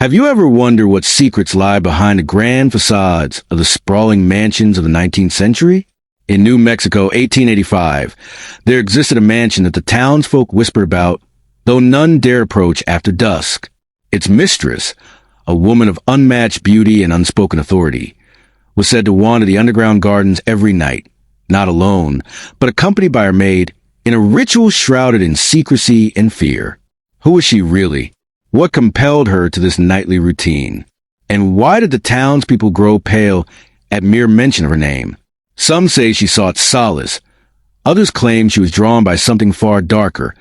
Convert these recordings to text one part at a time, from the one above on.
Have you ever wondered what secrets lie behind the grand facades of the sprawling mansions of the 19th century? In New Mexico, 1885, there existed a mansion that the townsfolk whispered about, though none dare approach after dusk. Its mistress, a woman of unmatched beauty and unspoken authority, was said to wander the underground gardens every night, not alone, but accompanied by her maid, in a ritual shrouded in secrecy and fear. Who was she really? What compelled her to this nightly routine? And why did the townspeople grow pale at mere mention of her name? Some say she sought solace. Others claim she was drawn by something far darker,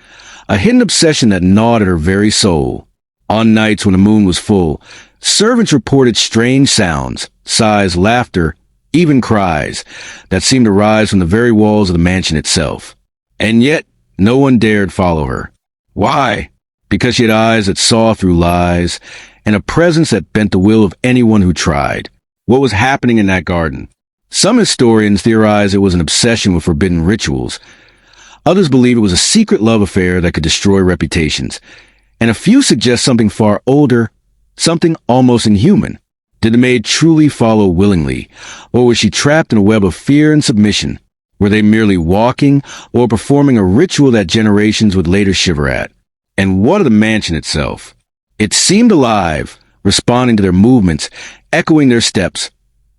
a hidden obsession that gnawed at her very soul. On nights when the moon was full, servants reported strange sounds, sighs, laughter, even cries, that seemed to rise from the very walls of the mansion itself. And yet, no one dared follow her. Why? Because she had eyes that saw through lies, and a presence that bent the will of anyone who tried. What was happening in that garden? Some historians theorize it was an obsession with forbidden rituals. Others believe it was a secret love affair that could destroy reputations. And a few suggest something far older, something almost inhuman. Did the maid truly follow willingly, or was she trapped in a web of fear and submission? Were they merely walking, or performing a ritual that generations would later shiver at? And what of the mansion itself? It seemed alive, responding to their movements, echoing their steps,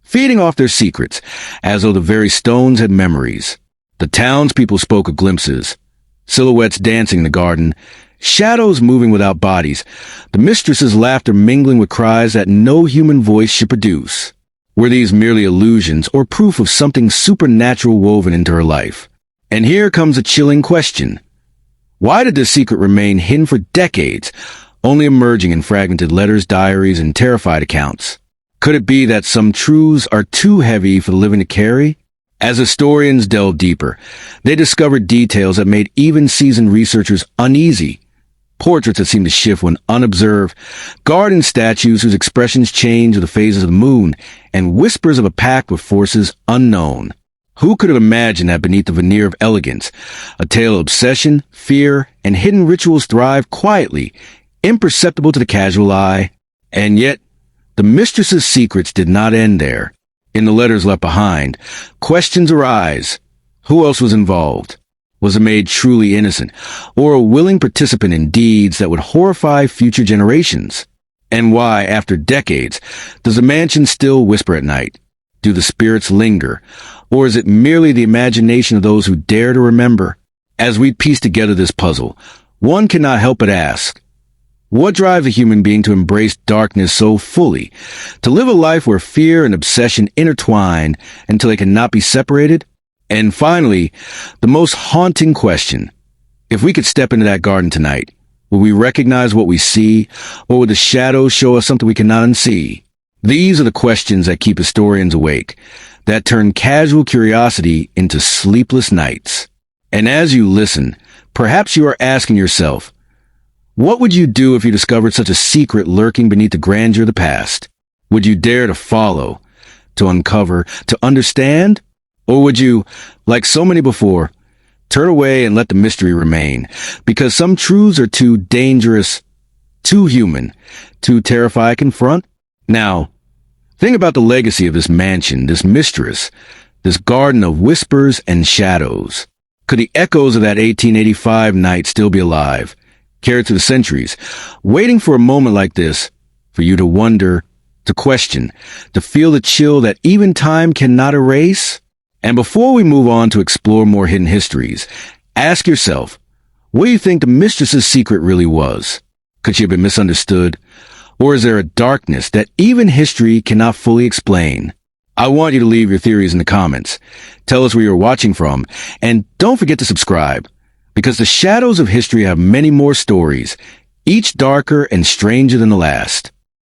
feeding off their secrets, as though the very stones had memories. The townspeople spoke of glimpses, silhouettes dancing in the garden, shadows moving without bodies, the mistress's laughter mingling with cries that no human voice should produce. Were these merely illusions or proof of something supernatural woven into her life? And here comes a chilling question. Why did this secret remain hidden for decades, only emerging in fragmented letters, diaries, and terrified accounts? Could it be that some truths are too heavy for the living to carry? As historians delved deeper, they discovered details that made even seasoned researchers uneasy. Portraits that seemed to shift when unobserved, garden statues whose expressions changed with the phases of the moon, and whispers of a pact with forces unknown. Who could have imagined that beneath the veneer of elegance, a tale of obsession, fear, and hidden rituals thrived quietly, imperceptible to the casual eye? And yet, the mistress's secrets did not end there. In the letters left behind, questions arise. Who else was involved? Was the maid truly innocent, or a willing participant in deeds that would horrify future generations? And why, after decades, does the mansion still whisper at night? Do the spirits linger, or is it merely the imagination of those who dare to remember? As we piece together this puzzle, one cannot help but ask, what drives a human being to embrace darkness so fully, to live a life where fear and obsession intertwine until they cannot be separated? And finally, the most haunting question. If we could step into that garden tonight, will we recognize what we see, or will the shadows show us something we cannot unsee? These are the questions that keep historians awake, that turn casual curiosity into sleepless nights. And as you listen, perhaps you are asking yourself, what would you do if you discovered such a secret lurking beneath the grandeur of the past? Would you dare to follow, to uncover, to understand? Or would you, like so many before, turn away and let the mystery remain? Because some truths are too dangerous, too human, too terrifying to confront? Now, think about the legacy of this mansion, this mistress, this garden of whispers and shadows. Could the echoes of that 1885 night still be alive, carried through the centuries, waiting for a moment like this, for you to wonder, to question, to feel the chill that even time cannot erase? And before we move on to explore more hidden histories, ask yourself, what do you think the mistress's secret really was? Could she have been misunderstood? Or is there a darkness that even history cannot fully explain? I want you to leave your theories in the comments. Tell us where you're watching from, and don't forget to subscribe, because the shadows of history have many more stories, each darker and stranger than the last.